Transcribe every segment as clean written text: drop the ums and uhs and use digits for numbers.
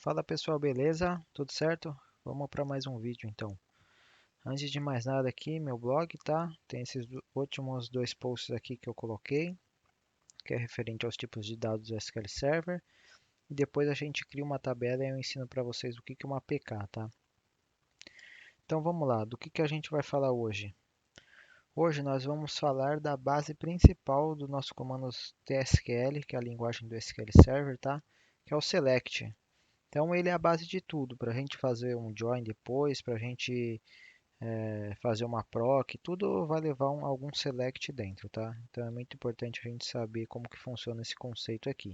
Fala pessoal, beleza? Tudo certo? Vamos para mais um vídeo então. Antes de mais nada aqui, meu blog, tá? Tem esses últimos dois posts aqui que eu coloquei, que é referente aos tipos de dados do SQL Server. E depois a gente cria uma tabela e eu ensino para vocês o que é uma APK, tá? Então vamos lá, do que a gente vai falar hoje? Hoje nós vamos falar da base principal do nosso comando TSQL, que é a linguagem do SQL Server, tá? Que é o select. Então ele é a base de tudo, para a gente fazer um join depois, para a gente fazer uma proc, tudo vai levar algum select dentro, tá? Então é muito importante a gente saber como que funciona esse conceito aqui.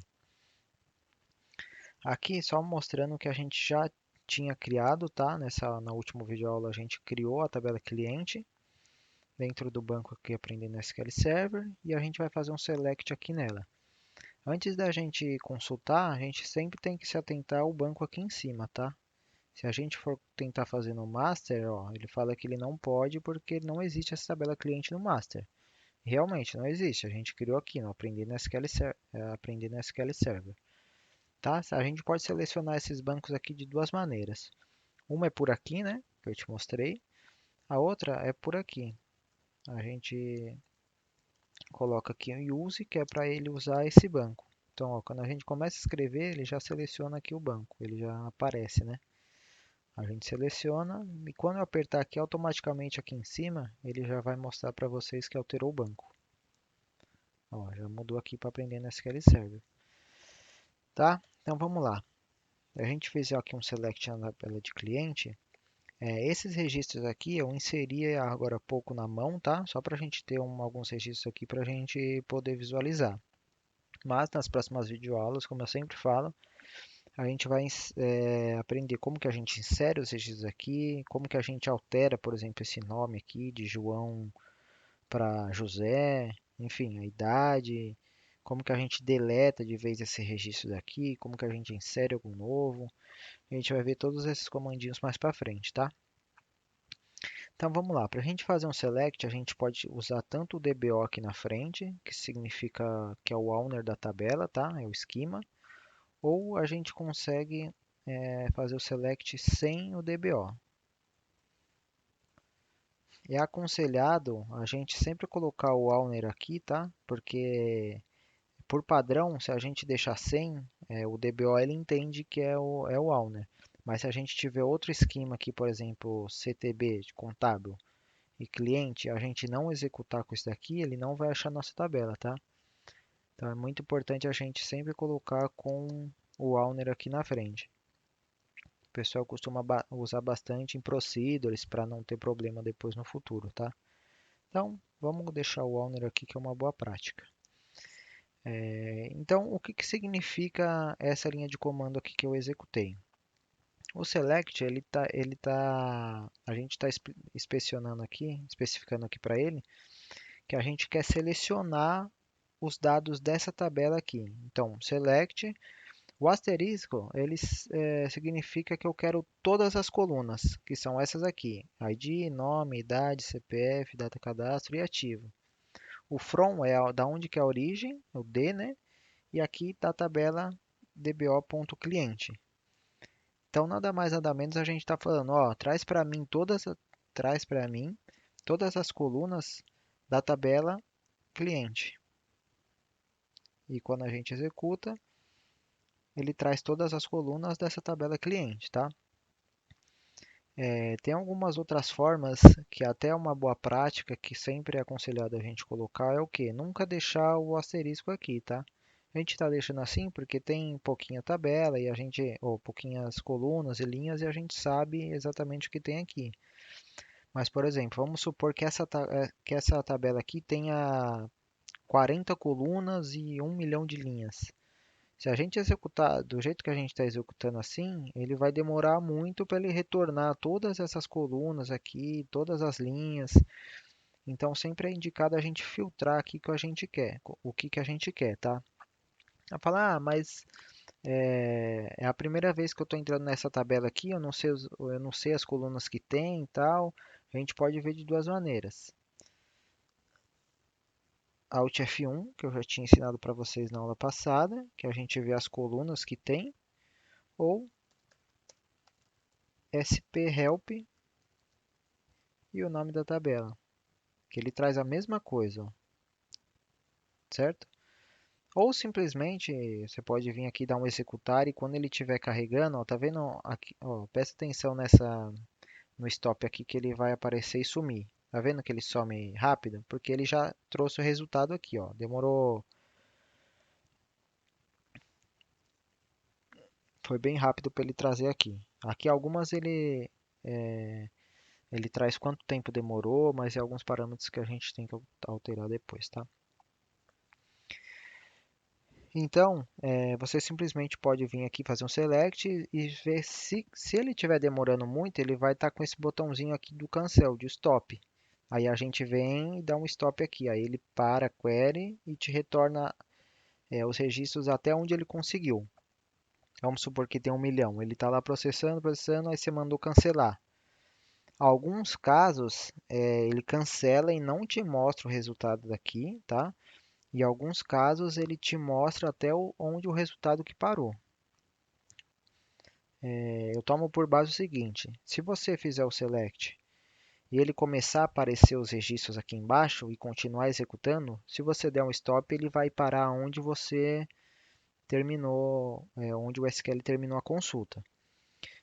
Aqui só mostrando que a gente já tinha criado, tá? Na última videoaula a gente criou a tabela cliente dentro do banco aqui aprendendo SQL Server e a gente vai fazer um select aqui nela. Antes da gente consultar, a gente sempre tem que se atentar ao banco aqui em cima, tá? Se a gente for tentar fazer no master, ó, ele fala que ele não pode porque não existe essa tabela cliente no master. Realmente não existe, a gente criou aqui no Aprender no SQL Server. Tá? A gente pode selecionar esses bancos aqui de duas maneiras. Uma é por aqui, né, que eu te mostrei. A outra é por aqui. A gente coloca aqui o use, que é para ele usar esse banco. Então, ó, quando a gente começa a escrever, ele já seleciona aqui o banco, ele já aparece, né? A gente seleciona e quando eu apertar aqui automaticamente aqui em cima, ele já vai mostrar para vocês que alterou o banco. Ó, já mudou aqui para aprender no SQL Server. Tá? Então vamos lá. A gente fez aqui um select na tabela de cliente. Esses registros aqui eu inseri agora há pouco na mão, tá? Só para a gente ter alguns registros aqui para a gente poder visualizar. Mas nas próximas videoaulas, como eu sempre falo, a gente vai aprender como que a gente insere os registros aqui, como que a gente altera, por exemplo, esse nome aqui de João para José, enfim, a idade, como que a gente deleta de vez esse registro daqui, como que a gente insere algum novo. A gente vai ver todos esses comandinhos mais para frente, tá? Então vamos lá, para a gente fazer um select, a gente pode usar tanto o DBO aqui na frente, que significa que é o owner da tabela, tá? É o esquema, ou a gente consegue fazer o select sem o DBO. É aconselhado a gente sempre colocar o owner aqui, tá? Porque por padrão, se a gente deixar sem, o DBO ele entende que é o owner. Mas se a gente tiver outro esquema aqui, por exemplo, CTB, de contábil, e cliente, a gente não executar com isso daqui, ele não vai achar nossa tabela, tá? Então é muito importante a gente sempre colocar com o owner aqui na frente. O pessoal costuma usar bastante em procedures para não ter problema depois no futuro, tá? Então, vamos deixar o owner aqui que é uma boa prática. Então, o que significa essa linha de comando aqui que eu executei? O select, a gente está inspecionando aqui, especificando aqui para ele, que a gente quer selecionar os dados dessa tabela aqui. Então, select, o asterisco, ele significa que eu quero todas as colunas, que são essas aqui, ID, nome, idade, CPF, data cadastro e ativo. O from é da onde que é a origem, o D, né? E aqui está a tabela dbo.cliente. Então, nada mais nada menos a gente está falando, ó, traz para mim todas as colunas da tabela cliente. E quando a gente executa, ele traz todas as colunas dessa tabela cliente, tá? Tem algumas outras formas que até é uma boa prática que sempre é aconselhado a gente colocar é o que? Nunca deixar o asterisco aqui, tá? A gente está deixando assim porque tem pouquinha tabela e a gente, ou pouquinhas colunas e linhas e a gente sabe exatamente o que tem aqui. Mas, por exemplo, vamos supor que que essa tabela aqui tenha 40 colunas e 1 milhão de linhas. Se a gente executar do jeito que a gente está executando assim, ele vai demorar muito para ele retornar todas essas colunas aqui, todas as linhas. Então sempre é indicado a gente filtrar aqui o que a gente quer, o que que a gente quer, tá? Vai falar, mas é a primeira vez que eu estou entrando nessa tabela aqui, eu não sei as colunas que tem e tal. A gente pode ver de duas maneiras. Alt F1, que eu já tinha ensinado para vocês na aula passada, que a gente vê as colunas que tem, ou sphelp e o nome da tabela, que ele traz a mesma coisa, ó, certo? Ou simplesmente você pode vir aqui dar um executar e quando ele estiver carregando, ó, tá vendo aqui, ó, presta atenção no stop aqui que ele vai aparecer e sumir. Tá vendo que ele some rápido? Porque ele já trouxe o resultado aqui, ó. Demorou, foi bem rápido para ele trazer aqui. Aqui algumas ele traz quanto tempo demorou, mas é alguns parâmetros que a gente tem que alterar depois, tá? Então, você simplesmente pode vir aqui fazer um select e ver se ele estiver demorando muito, ele vai estar com esse botãozinho aqui do cancel, de stop. Aí a gente vem e dá um stop aqui, aí ele para a query e te retorna os registros até onde ele conseguiu. Vamos supor que tem 1 milhão, ele está lá processando, processando, aí você mandou cancelar. Alguns casos, ele cancela e não te mostra o resultado daqui, tá? E alguns casos ele te mostra até onde o resultado que parou. Eu tomo por base o seguinte: se você fizer o select e ele começar a aparecer os registros aqui embaixo e continuar executando, se você der um stop, ele vai parar onde você terminou, onde o SQL terminou a consulta.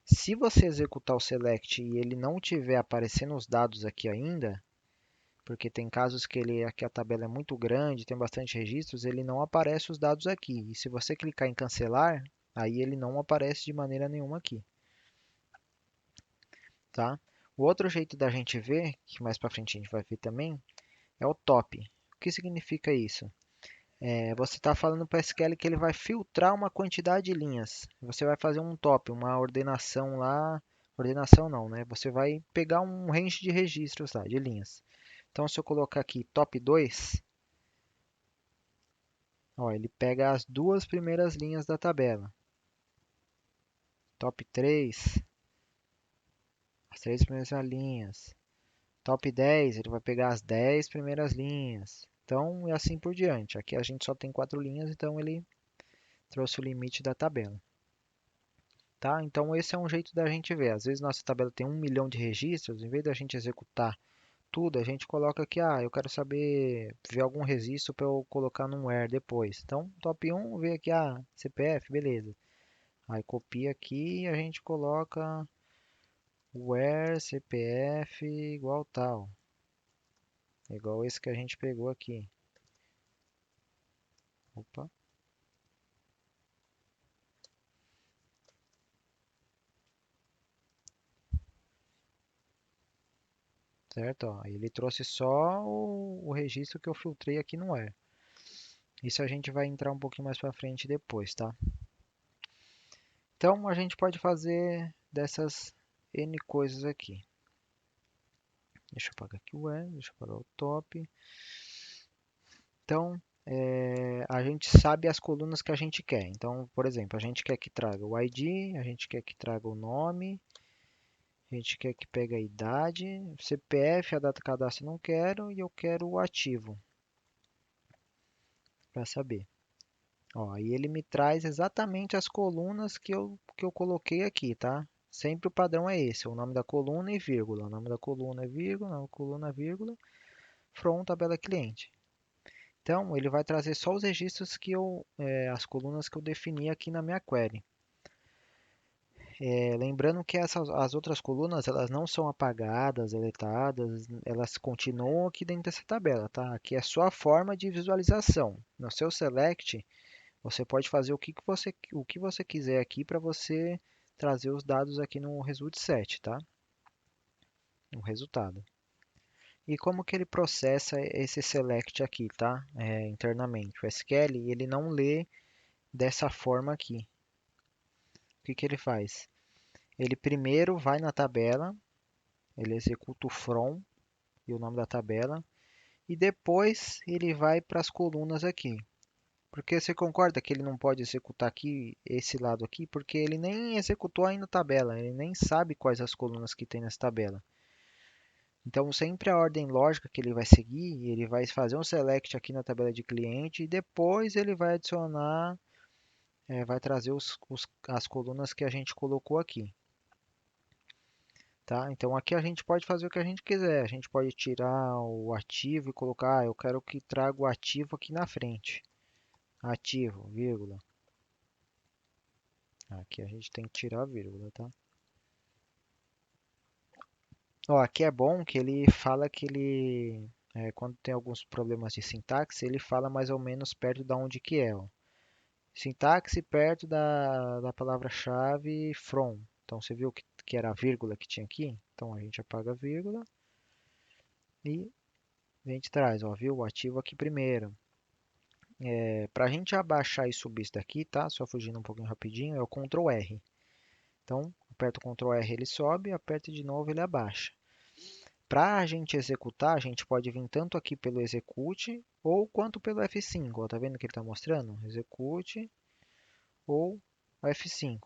Se você executar o select e ele não tiver aparecendo os dados aqui ainda, porque tem casos que aqui a tabela é muito grande, tem bastante registros, ele não aparece os dados aqui. E se você clicar em cancelar, aí ele não aparece de maneira nenhuma aqui, tá? O outro jeito da gente ver, que mais para frente a gente vai ver também, é o top. O que significa isso? Você está falando para o SQL que ele vai filtrar uma quantidade de linhas. Você vai fazer um top, uma ordenação lá. Ordenação não, né? Você vai pegar um range de registros lá, de linhas. Então, se eu colocar aqui top 2, ó, ele pega as duas primeiras linhas da tabela. Top 3, as três primeiras linhas. Top 10, ele vai pegar as 10 primeiras linhas. Então, e assim por diante. Aqui a gente só tem 4 linhas, então ele trouxe o limite da tabela. Tá? Então, esse é um jeito da gente ver. Às vezes, nossa tabela tem 1 milhão de registros, em vez da gente executar tudo, a gente coloca aqui, eu quero saber, ver algum registro para eu colocar num where depois. Então, top 1, vê aqui, CPF, beleza. Aí copia aqui e a gente coloca where CPF igual tal. Igual esse que a gente pegou aqui. Opa, certo? Ó, ele trouxe só o registro que eu filtrei aqui no where. Isso a gente vai entrar um pouquinho mais para frente depois, tá? Então a gente pode fazer dessas N coisas aqui. Deixa eu apagar aqui o where, deixa eu apagar o top. Então, a gente sabe as colunas que a gente quer. Então, por exemplo, a gente quer que traga o ID, a gente quer que traga o nome, a gente quer que pegue a idade, CPF, a data cadastro eu não quero e eu quero o ativo para saber. Ó, aí ele me traz exatamente as colunas que eu coloquei aqui, tá? Sempre o padrão é esse, o nome da coluna e vírgula. O nome da coluna é vírgula, o nome da coluna é vírgula, from tabela cliente. Então, ele vai trazer só os registros as colunas que eu defini aqui na minha query. Lembrando que as outras colunas, elas não são apagadas, deletadas, elas continuam aqui dentro dessa tabela, tá? Aqui é só a forma de visualização. No seu select, você pode fazer o que você quiser aqui para você trazer os dados aqui no result set, tá? No resultado. E como que ele processa esse select aqui, tá? Internamente. O SQL, ele não lê dessa forma aqui. O que que ele faz? Ele primeiro vai na tabela, ele executa o from e o nome da tabela, e depois ele vai para as colunas aqui. Porque você concorda que ele não pode executar aqui esse lado aqui, porque ele nem executou ainda a tabela, ele nem sabe quais as colunas que tem nessa tabela. Então, sempre a ordem lógica que ele vai seguir, ele vai fazer um select aqui na tabela de cliente e depois ele vai adicionar, vai trazer as colunas que a gente colocou aqui. tá? Então aqui a gente pode fazer o que a gente quiser. A gente pode tirar o ativo e colocar, eu quero que traga o ativo aqui na frente. Ativo, vírgula. Aqui a gente tem que tirar a vírgula, tá? Ó, aqui é bom que ele fala que quando tem alguns problemas de sintaxe, ele fala mais ou menos perto da onde que é, ó. Sintaxe perto da palavra-chave from. Então você viu que era a vírgula que tinha aqui? Então a gente apaga a vírgula e a gente traz, ó, viu? O ativo aqui primeiro. Para a gente abaixar e subir isso daqui, tá? Só fugindo um pouquinho rapidinho, é o Ctrl R. Então, aperta o Ctrl R, ele sobe, aperta de novo, ele abaixa. Para a gente executar, a gente pode vir tanto aqui pelo execute ou quanto pelo F5. Ó, tá vendo que ele está mostrando? Execute ou F5.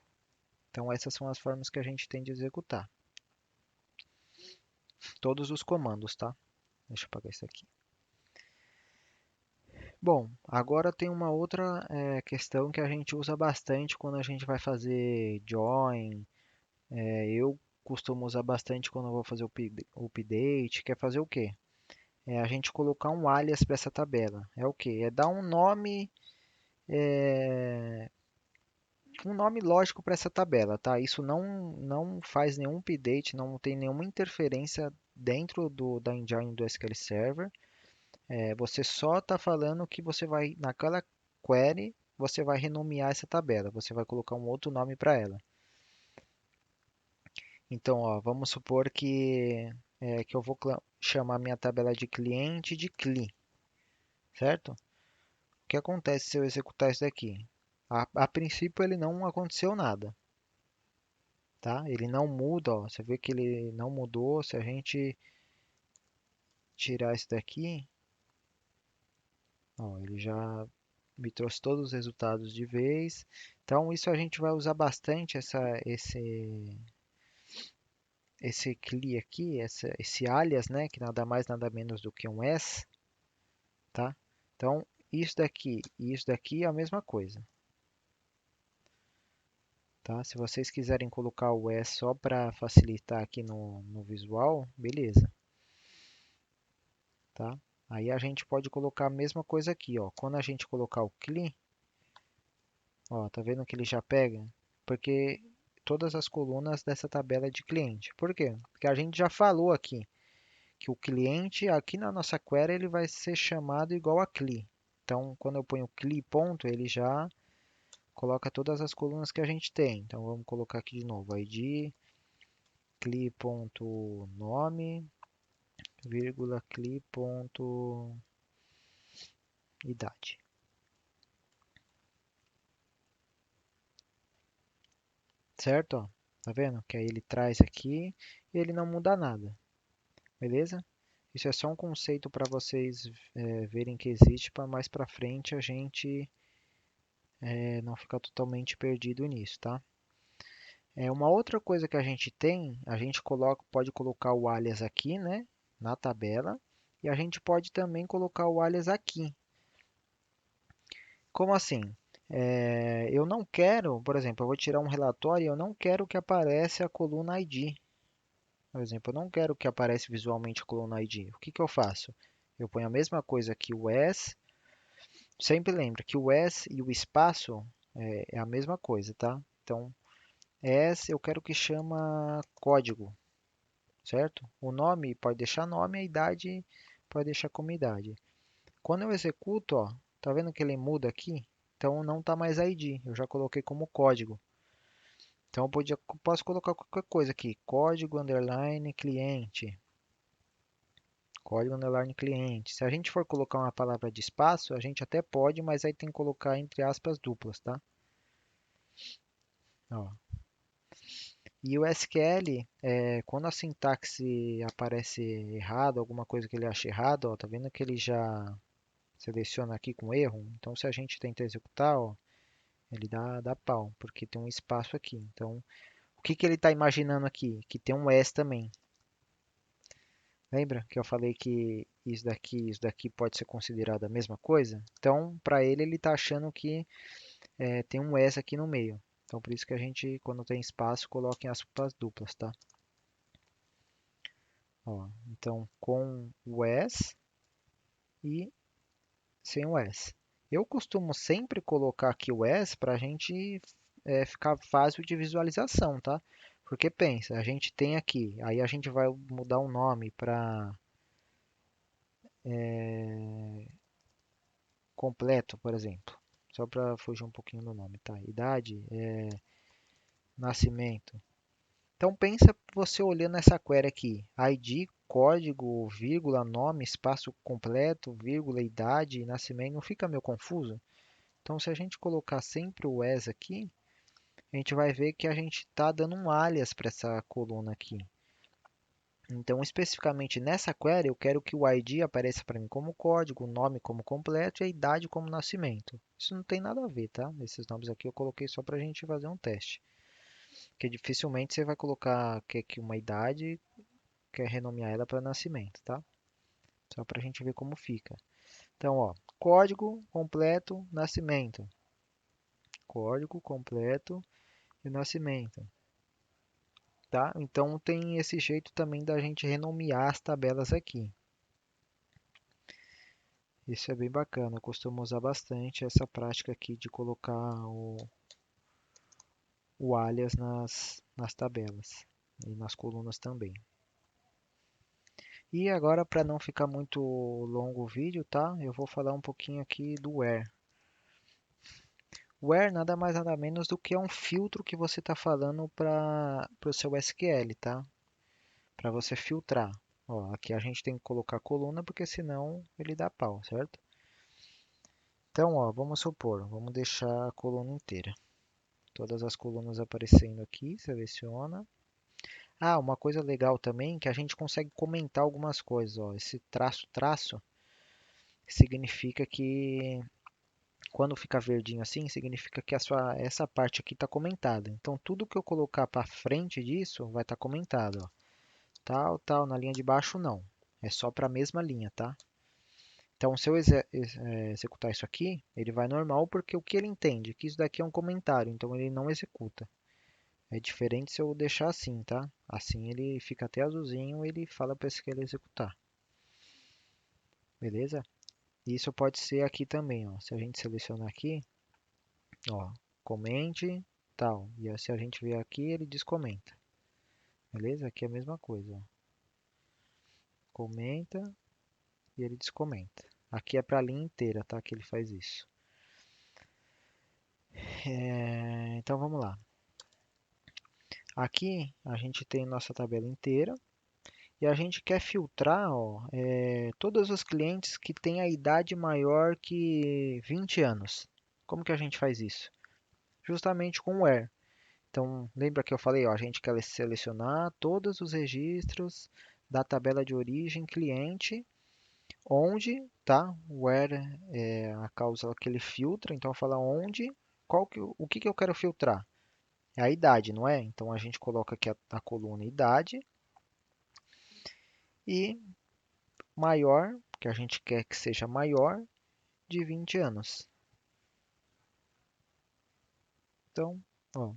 Então, essas são as formas que a gente tem de executar. Todos os comandos, tá? Deixa eu apagar isso aqui. Bom, agora tem uma outra questão que a gente usa bastante quando a gente vai fazer join. Eu costumo usar bastante quando eu vou fazer o update. Quer fazer o quê? É a gente colocar um alias para essa tabela. É o quê? É dar é, um nome lógico para essa tabela, tá? Isso não faz nenhum update, não tem nenhuma interferência dentro da engine do SQL Server. Você só está falando que você vai, naquela query, você vai renomear essa tabela, você vai colocar um outro nome para ela. Então, ó, vamos supor que eu vou chamar minha tabela de cliente de CLI, certo? O que acontece se eu executar isso daqui? A princípio ele não aconteceu nada, tá? Ele não muda, ó, você vê que ele não mudou. Se a gente tirar isso daqui, ó, ele já me trouxe todos os resultados de vez. Então isso a gente vai usar bastante esse CLI aqui, esse alias, né, que nada mais nada menos do que um S, tá? Então isso daqui e isso daqui é a mesma coisa, tá? Se vocês quiserem colocar o S só para facilitar aqui no visual, beleza, tá? Aí a gente pode colocar a mesma coisa aqui, ó. Quando a gente colocar o CLI, ó, tá vendo que ele já pega? Porque todas as colunas dessa tabela é de cliente. Por quê? Porque a gente já falou aqui que o cliente, aqui na nossa query, ele vai ser chamado igual a CLI. Então, quando eu ponho CLI ponto, ele já coloca todas as colunas que a gente tem. Então, vamos colocar aqui de novo, id, cli.nome, vírgula, cli.idade. Certo? Ó, tá vendo? Que aí ele traz aqui e ele não muda nada. Beleza? Isso é só um conceito para vocês verem que existe para mais para frente a gente não ficar totalmente perdido nisso, tá? Uma outra coisa que a gente tem, a gente pode colocar o alias aqui, né, na tabela, e a gente pode também colocar o alias aqui. Como assim? Eu não quero, por exemplo, eu vou tirar um relatório e eu não quero que apareça a coluna ID. Por exemplo, eu não quero que apareça visualmente a coluna ID. O que que eu faço? Eu ponho a mesma coisa aqui, o S. Sempre lembra que o S e o espaço é a mesma coisa, tá? Então, S eu quero que chama código, certo? O nome pode deixar nome, a idade pode deixar como idade. Quando eu executo, ó, tá vendo que ele muda aqui? Então não tá mais ID, eu já coloquei como código. Então posso colocar qualquer coisa aqui, código underline cliente. Código underline cliente. Se a gente for colocar uma palavra de espaço, a gente até pode, mas aí tem que colocar entre aspas duplas, tá? Ó. E o SQL, quando a sintaxe aparece errada, alguma coisa que ele acha errado, ó, tá vendo que ele já seleciona aqui com erro? Então, se a gente tenta executar, ó, ele dá pau, porque tem um espaço aqui. Então, o que que ele está imaginando aqui? Que tem um S também. Lembra que eu falei que isso daqui pode ser considerado a mesma coisa? Então, para ele, ele está achando que tem um S aqui no meio. Então, por isso que a gente, quando tem espaço, coloca em aspas duplas, tá? Ó, então, com o S e sem o S. Eu costumo sempre colocar aqui o S para a gente ficar fácil de visualização, tá? Porque pensa, a gente tem aqui, aí a gente vai mudar o nome para completo, por exemplo. Só para fugir um pouquinho do nome, tá? Idade, nascimento. Então pensa você olhando essa query aqui, ID, código, vírgula, nome, espaço completo, vírgula, idade, nascimento, não fica meio confuso? Então se a gente colocar sempre o as aqui, a gente vai ver que a gente está dando um alias para essa coluna aqui. Então, especificamente nessa query, eu quero que o ID apareça para mim como código, o nome como completo e a idade como nascimento. Isso não tem nada a ver, tá? Esses nomes aqui eu coloquei só para a gente fazer um teste. Porque dificilmente você vai colocar que aqui uma idade, quer renomear ela para nascimento, tá? Só para a gente ver como fica. Então, ó, código completo, nascimento. Código completo e nascimento. Tá? Então tem esse jeito também da gente renomear as tabelas aqui. Isso é bem bacana, eu costumo usar bastante essa prática aqui de colocar o alias nas tabelas e nas colunas também. E agora, para não ficar muito longo o vídeo, tá? Eu vou falar um pouquinho aqui do where. Where nada mais nada menos do que é um filtro que você está falando para o seu SQL, tá? Para você filtrar. Ó, aqui a gente tem que colocar coluna porque senão ele dá pau, certo? Então, ó, vamos supor, vamos deixar a coluna inteira. Todas as colunas aparecendo aqui, seleciona. Ah, uma coisa legal também é que a gente consegue comentar algumas coisas, ó. Esse traço significa que quando fica verdinho assim, significa que essa parte aqui está comentada. Então, tudo que eu colocar para frente disso vai estar comentado, ó. Tal, tal, na linha de baixo não. É só para a mesma linha, tá? Então, se eu executar isso aqui, ele vai normal porque o que ele entende? Que isso daqui é um comentário, então ele não executa. É diferente se eu deixar assim, tá? Assim ele fica até azulzinho e ele fala para esse que ele executar. Beleza? Isso pode ser aqui também, ó. Se a gente selecionar aqui, ó, comente, tal. E se a gente vier aqui, ele descomenta. Beleza? Aqui é a mesma coisa, ó. Comenta e ele descomenta. Aqui é para a linha inteira, tá? Que ele faz isso. Então vamos lá. Aqui a gente tem nossa tabela inteira e a gente quer filtrar, ó, todos os clientes que têm a idade maior que 20 anos. Como que a gente faz isso? Justamente com o where. Então, lembra que eu falei, ó, a gente quer selecionar todos os registros da tabela de origem cliente, onde, tá? Where é a cláusula que ele filtra, então fala onde, o que que eu quero filtrar? É a idade, não é? Então a gente coloca aqui a coluna idade e maior, que a gente quer que seja maior de 20 anos. Então, ó,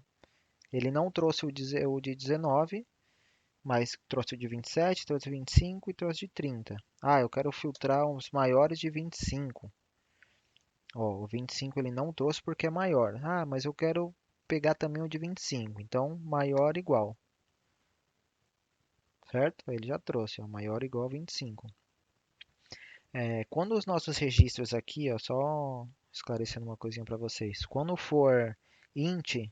ele não trouxe o de 19, mas trouxe o de 27, trouxe o de 25 e trouxe de 30. Ah, eu quero filtrar os maiores de 25. Ó, o 25 ele não trouxe porque é maior. Ah, mas eu quero pegar também o de 25. Então, maior igual, certo? Ele já trouxe, ó, maior igual a 25. Quando os nossos registros aqui, ó, só esclarecendo uma coisinha para vocês. Quando for int,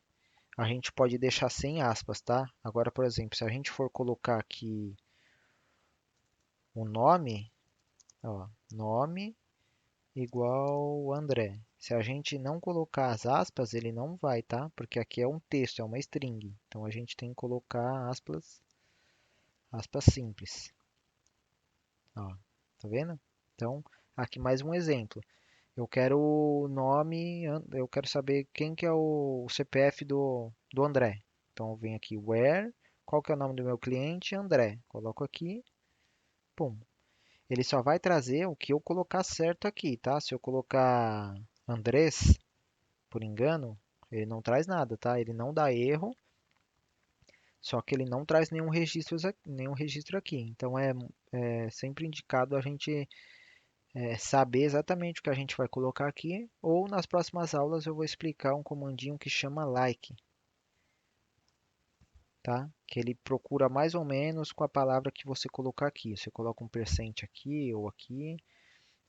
a gente pode deixar sem aspas, tá? Agora, por exemplo, se a gente for colocar aqui o nome, ó, nome igual André. Se a gente não colocar as aspas, ele não vai, tá? Porque aqui é um texto, é uma string. Então a gente tem que colocar aspas simples. Ó, tá vendo? Então, aqui mais um exemplo. Eu quero o nome, eu quero saber quem que é o CPF do André. Então eu venho aqui, where, qual que é o nome do meu cliente? André. Coloco aqui, pum. Ele só vai trazer o que eu colocar certo aqui, tá? Se eu colocar Andrés, por engano, ele não traz nada, tá? Ele não dá erro, Só que ele não traz nenhum registro aqui. Então é sempre indicado a gente saber exatamente o que a gente vai colocar aqui, ou nas próximas aulas eu vou explicar um comandinho que chama like, tá? Que ele procura mais ou menos com a palavra que você colocar aqui. Você coloca um percent aqui ou aqui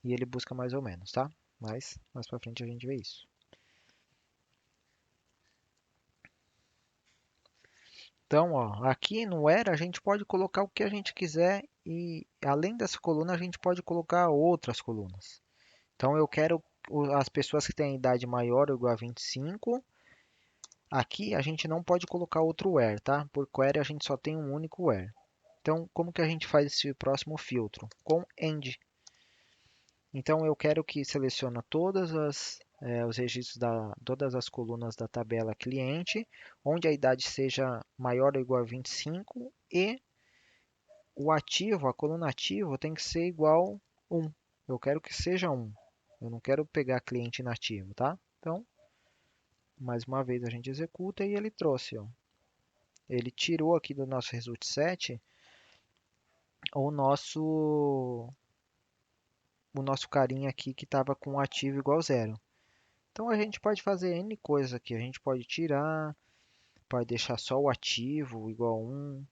e ele busca mais ou menos, tá? Mas mais para frente a gente vê isso. Então, ó, aqui no where a gente pode colocar o que a gente quiser e além dessa coluna a gente pode colocar outras colunas. Então eu quero as pessoas que têm idade maior ou igual a 25. Aqui a gente não pode colocar outro where, tá? Por query a gente só tem um único where. Então, como que a gente faz esse próximo filtro? Com end. Então, eu quero que selecione os registros todas as colunas da tabela cliente, onde a idade seja maior ou igual a 25 e o ativo, a coluna ativo, tem que ser igual a 1. Eu quero que seja 1. Eu não quero pegar cliente inativo, tá? Então, mais uma vez a gente executa e ele trouxe, ó. Ele tirou aqui do nosso result set o nosso carinha aqui que estava com ativo igual zero. Então a gente pode fazer N coisas aqui. A gente pode tirar, pode deixar só o ativo igual a 1.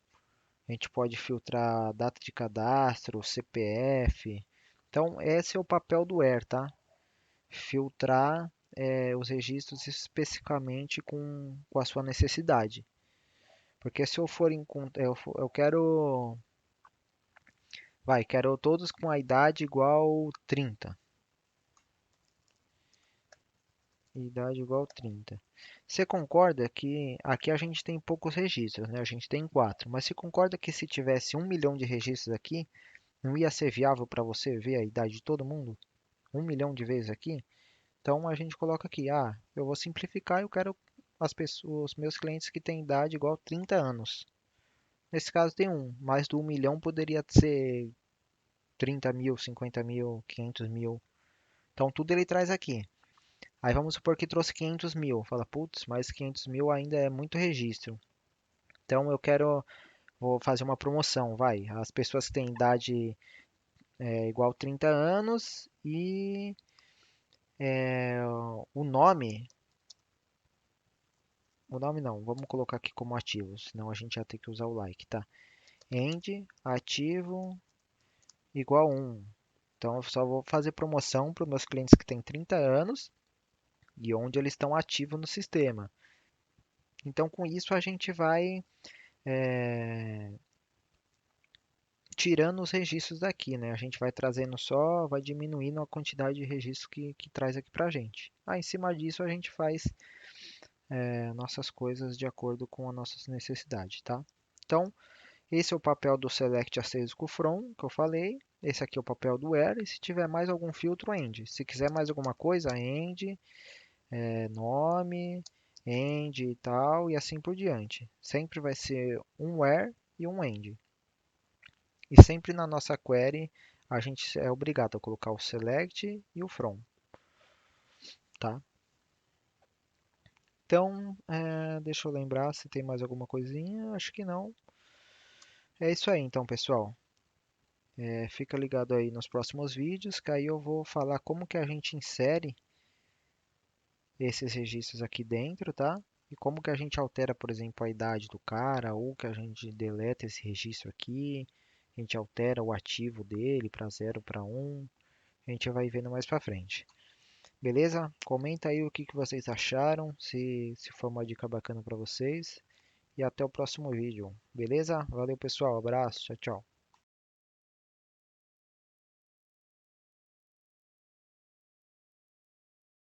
A gente pode filtrar data de cadastro, CPF. Então esse é o papel do where, tá? Filtrar os registros especificamente com a sua necessidade. Porque se eu for eu quero todos com a idade igual 30. Idade igual 30. Você concorda que aqui a gente tem poucos registros, né? A gente tem 4. Mas você concorda que se tivesse 1 milhão de registros aqui, não ia ser viável para você ver a idade de todo mundo? 1 milhão de vezes aqui? Então a gente coloca aqui, eu vou simplificar, eu quero os meus clientes que têm idade igual a 30 anos. Nesse caso tem um, mais do 1 milhão poderia ser 30 mil, 50 mil, 500 mil. Então tudo ele traz aqui. Aí vamos supor que trouxe 500 mil. Fala, putz, mas 500 mil ainda é muito registro. Então vou fazer uma promoção, vai. As pessoas que têm idade igual 30 anos e é, o nome, o nome não, vamos colocar aqui como ativo, senão a gente já tem que usar o like, tá? End, ativo, igual 1. Então eu só vou fazer promoção para os meus clientes que têm 30 anos e onde eles estão ativos no sistema. Então com isso a gente vai é, tirando os registros daqui, né? A gente vai trazendo só, vai diminuindo a quantidade de registros que traz aqui pra gente. Em cima disso a gente faz nossas coisas de acordo com as nossas necessidades, tá? Então, esse é o papel do Select Asterisco From, que eu falei. Esse aqui é o papel do Where. E se tiver mais algum filtro, End. Se quiser mais alguma coisa, End, nome, End e tal, e assim por diante. Sempre vai ser um Where e um End. E sempre na nossa query a gente é obrigado a colocar o select e o from, tá? Então, deixa eu lembrar se tem mais alguma coisinha. Acho que não. É isso aí, então, pessoal. Fica ligado aí nos próximos vídeos, que aí eu vou falar como que a gente insere esses registros aqui dentro, tá? E como que a gente altera, por exemplo, a idade do cara, ou que a gente deleta esse registro aqui, a gente altera o ativo dele para 0 para 1. A gente vai vendo mais para frente. Beleza? Comenta aí o que vocês acharam, se foi uma dica bacana para vocês. E até o próximo vídeo. Beleza? Valeu, pessoal. Abraço. Tchau, tchau.